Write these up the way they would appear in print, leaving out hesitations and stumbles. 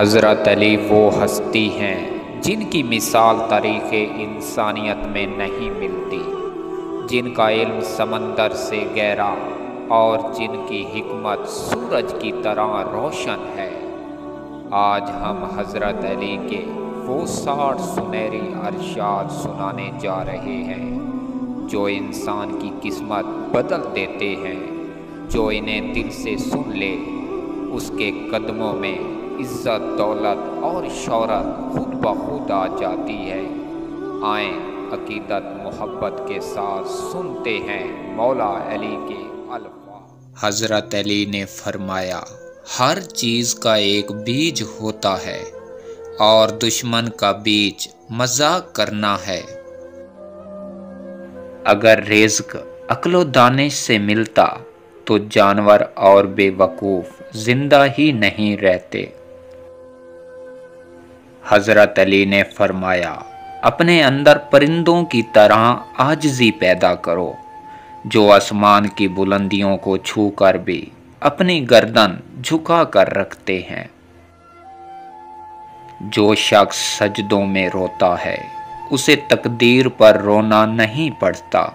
حضرت علی وہ ہستی ہیں جن کی مثال تاریخ انسانیت میں نہیں ملتی، جن کا علم سمندر سے گہرا اور جن کی حکمت سورج کی طرح روشن ہے۔ آج ہم حضرت علی کے وہ 60 سنہری ارشاد سنانے جا رہے ہیں جو انسان کی قسمت بدل دیتے ہیں۔ جو انہیں دل سے سن لے اس کے قدموں میں عزت، دولت اور شہرت خود بخود آ جاتی ہے۔ آئیں عقیدت محبت کے ساتھ سنتے ہیں مولا علی کے الفاظ۔ حضرت علی نے فرمایا، ہر چیز کا ایک بیج ہوتا ہے اور دشمن کا بیج مذاق کرنا ہے۔ اگر رزق عقل و دانش سے ملتا تو جانور اور بے وقوف زندہ ہی نہیں رہتے۔ حضرت علی نے فرمایا، اپنے اندر پرندوں کی طرح عاجزی پیدا کرو جو آسمان کی بلندیوں کو چھو کر بھی اپنی گردن جھکا کر رکھتے ہیں۔ جو شخص سجدوں میں روتا ہے اسے تقدیر پر رونا نہیں پڑتا۔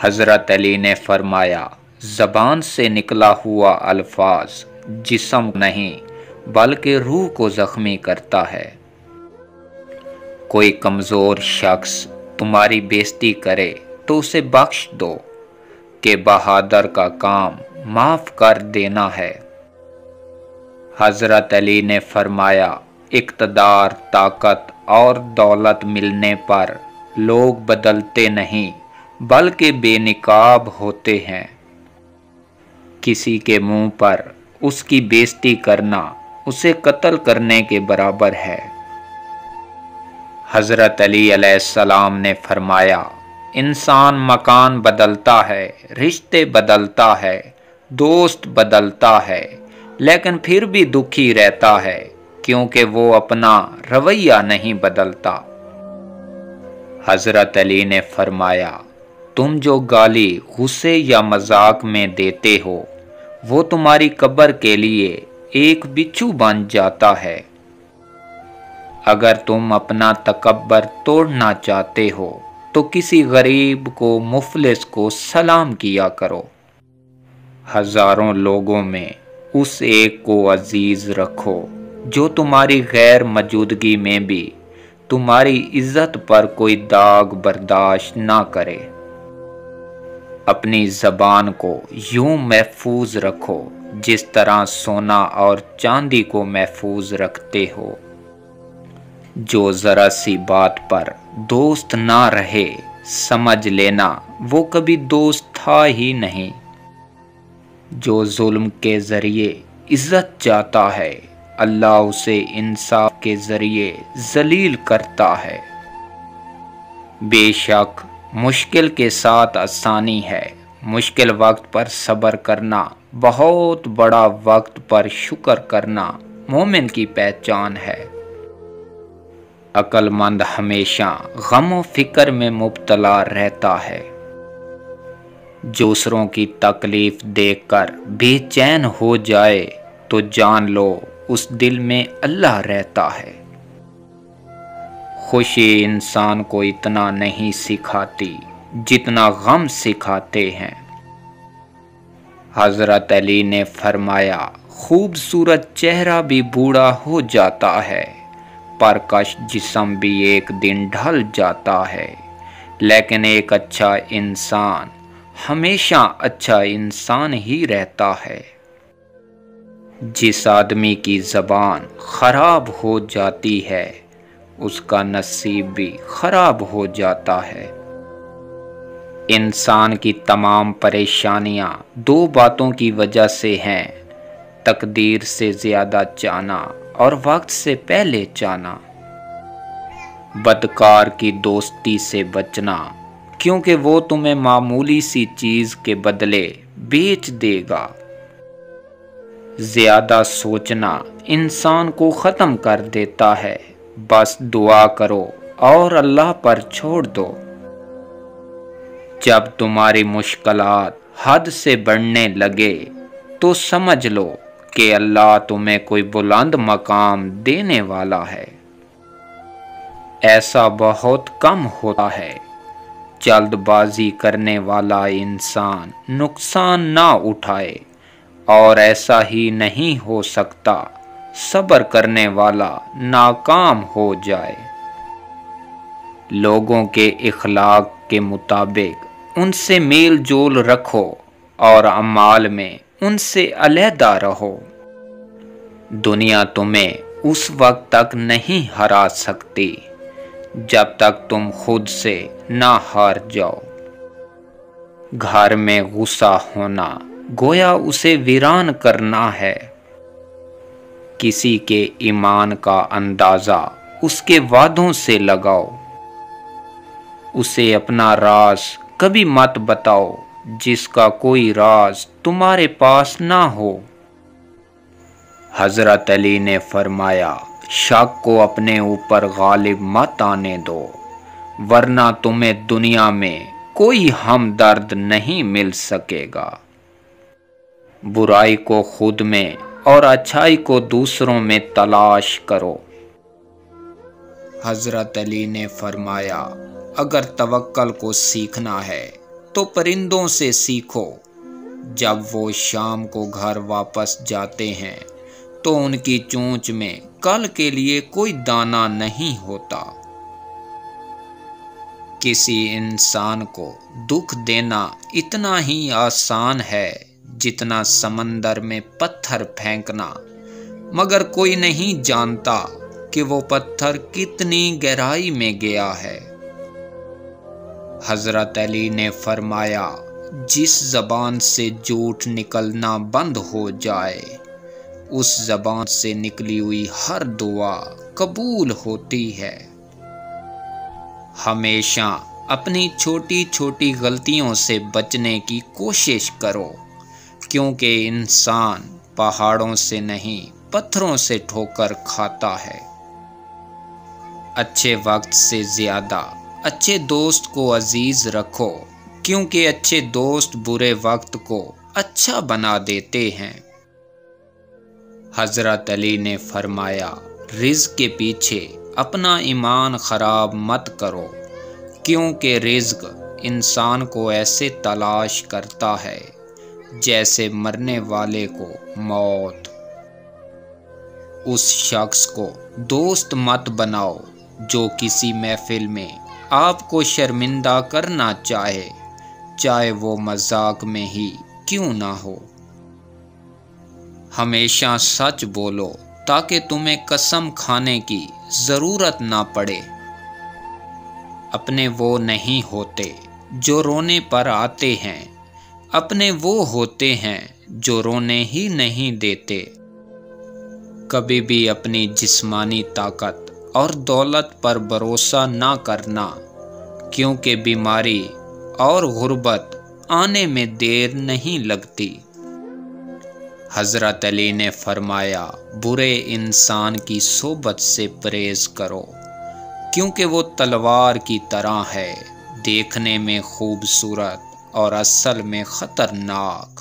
حضرت علی نے فرمایا، زبان سے نکلا ہوا الفاظ جسم نہیں بلکہ روح کو زخمی کرتا ہے۔ کوئی کمزور شخص تمہاری بےزتی کرے تو اسے بخش دو کہ بہادر کا کام معاف کر دینا ہے۔ حضرت علی نے فرمایا، اقتدار، طاقت اور دولت ملنے پر لوگ بدلتے نہیں بلکہ بے نقاب ہوتے ہیں۔ کسی کے منہ پر اس کی بےزتی کرنا اسے قتل کرنے کے برابر ہے۔ حضرت علی علیہ السلام نے فرمایا، انسان مکان بدلتا ہے، رشتے بدلتا ہے، دوست بدلتا ہے، لیکن پھر بھی دکھی رہتا ہے کیونکہ وہ اپنا رویہ نہیں بدلتا۔ حضرت علی نے فرمایا، تم جو گالی، غصے یا مذاق میں دیتے ہو وہ تمہاری قبر کے لیے ایک بچھو بن جاتا ہے۔ اگر تم اپنا تکبر توڑنا چاہتے ہو تو کسی غریب کو، مفلس کو سلام کیا کرو۔ ہزاروں لوگوں میں اس ایک کو عزیز رکھو جو تمہاری غیر موجودگی میں بھی تمہاری عزت پر کوئی داغ برداشت نہ کرے۔ اپنی زبان کو یوں محفوظ رکھو جس طرح سونا اور چاندی کو محفوظ رکھتے ہو۔ جو ذرا سی بات پر دوست نہ رہے سمجھ لینا وہ کبھی دوست تھا ہی نہیں۔ جو ظلم کے ذریعے عزت چاہتا ہے اللہ اسے انصاف کے ذریعے ذلیل کرتا ہے۔ بے شک مشکل کے ساتھ آسانی ہے، مشکل وقت پر صبر کرنا بہت بڑا، وقت پر شکر کرنا مومن کی پہچان ہے۔ عقل مند ہمیشہ غم و فکر میں مبتلا رہتا ہے۔ دوسروں کی تکلیف دیکھ کر بے چین ہو جائے تو جان لو اس دل میں اللہ رہتا ہے۔ خوشی انسان کو اتنا نہیں سکھاتی جتنا غم سکھاتے ہیں۔ حضرت علی نے فرمایا، خوبصورت چہرہ بھی بوڑھا ہو جاتا ہے، پرکش جسم بھی ایک دن ڈھل جاتا ہے، لیکن ایک اچھا انسان ہمیشہ اچھا انسان ہی رہتا ہے۔ جس آدمی کی زبان خراب ہو جاتی ہے اس کا نصیب بھی خراب ہو جاتا ہے۔ انسان کی تمام پریشانیاں دو باتوں کی وجہ سے ہیں، تقدیر سے زیادہ چاہنا اور وقت سے پہلے چاہنا۔ بدکار کی دوستی سے بچنا کیونکہ وہ تمہیں معمولی سی چیز کے بدلے بیچ دے گا۔ زیادہ سوچنا انسان کو ختم کر دیتا ہے، بس دعا کرو اور اللہ پر چھوڑ دو۔ جب تمہاری مشکلات حد سے بڑھنے لگے تو سمجھ لو کہ اللہ تمہیں کوئی بلند مقام دینے والا ہے۔ ایسا بہت کم ہوتا ہے۔ جلد بازی کرنے والا انسان نقصان نہ اٹھائے، اور ایسا ہی نہیں ہو سکتا صبر کرنے والا ناکام ہو جائے۔ لوگوں کے اخلاق کے مطابق ان سے میل جول رکھو اور اعمال میں ان سے علیحدہ رہو۔ دنیا تمہیں اس وقت تک نہیں ہرا سکتی جب تک تم خود سے نہ ہار جاؤ۔ گھر میں غصہ ہونا گویا اسے ویران کرنا ہے۔ کسی کے ایمان کا اندازہ اس کے وعدوں سے لگاؤ۔ اسے اپنا راز کبھی مت بتاؤ جس کا کوئی راز تمہارے پاس نہ ہو۔ حضرت علی نے فرمایا، شک کو اپنے اوپر غالب مت آنے دو، ورنہ تمہیں دنیا میں کوئی ہمدرد نہیں مل سکے گا۔ برائی کو خود میں اور اچھائی کو دوسروں میں تلاش کرو۔ حضرت علی نے فرمایا، اگر توکل کو سیکھنا ہے تو پرندوں سے سیکھو۔ جب وہ شام کو گھر واپس جاتے ہیں تو ان کی چونچ میں کل کے لیے کوئی دانہ نہیں ہوتا۔ کسی انسان کو دکھ دینا اتنا ہی آسان ہے جتنا سمندر میں پتھر پھینکنا، مگر کوئی نہیں جانتا کہ وہ پتھر کتنی گہرائی میں گیا ہے۔ حضرت علی نے فرمایا، جس زبان سے جھوٹ نکلنا بند ہو جائے، اس زبان سے نکلی ہوئی ہر دعا قبول ہوتی ہے۔ ہمیشہ اپنی چھوٹی چھوٹی غلطیوں سے بچنے کی کوشش کرو، کیونکہ انسان پہاڑوں سے نہیں پتھروں سے ٹھوکر کھاتا ہے۔ اچھے وقت سے زیادہ اچھے دوست کو عزیز رکھو، کیونکہ اچھے دوست برے وقت کو اچھا بنا دیتے ہیں۔ حضرت علی نے فرمایا، رزق کے پیچھے اپنا ایمان خراب مت کرو، کیونکہ رزق انسان کو ایسے تلاش کرتا ہے جیسے مرنے والے کو موت۔ اس شخص کو دوست مت بناؤ جو کسی محفل میں آپ کو شرمندہ کرنا چاہے، چاہے وہ مذاق میں ہی کیوں نہ ہو۔ ہمیشہ سچ بولو تاکہ تمہیں قسم کھانے کی ضرورت نہ پڑے۔ اپنے وہ نہیں ہوتے جو رونے پر آتے ہیں، اپنے وہ ہوتے ہیں جو رونے ہی نہیں دیتے۔ کبھی بھی اپنی جسمانی طاقت اور دولت پر بھروسہ نہ کرنا، کیونکہ بیماری اور غربت آنے میں دیر نہیں لگتی۔ حضرت علی نے فرمایا، برے انسان کی صحبت سے پرہیز کرو، کیونکہ وہ تلوار کی طرح ہے، دیکھنے میں خوبصورت اور اصل میں خطرناک۔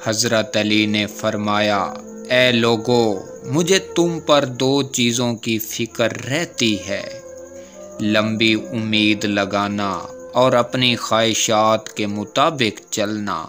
حضرت علی نے فرمایا، اے لوگو، مجھے تم پر دو چیزوں کی فکر رہتی ہے، لمبی امید لگانا اور اپنی خواہشات کے مطابق چلنا۔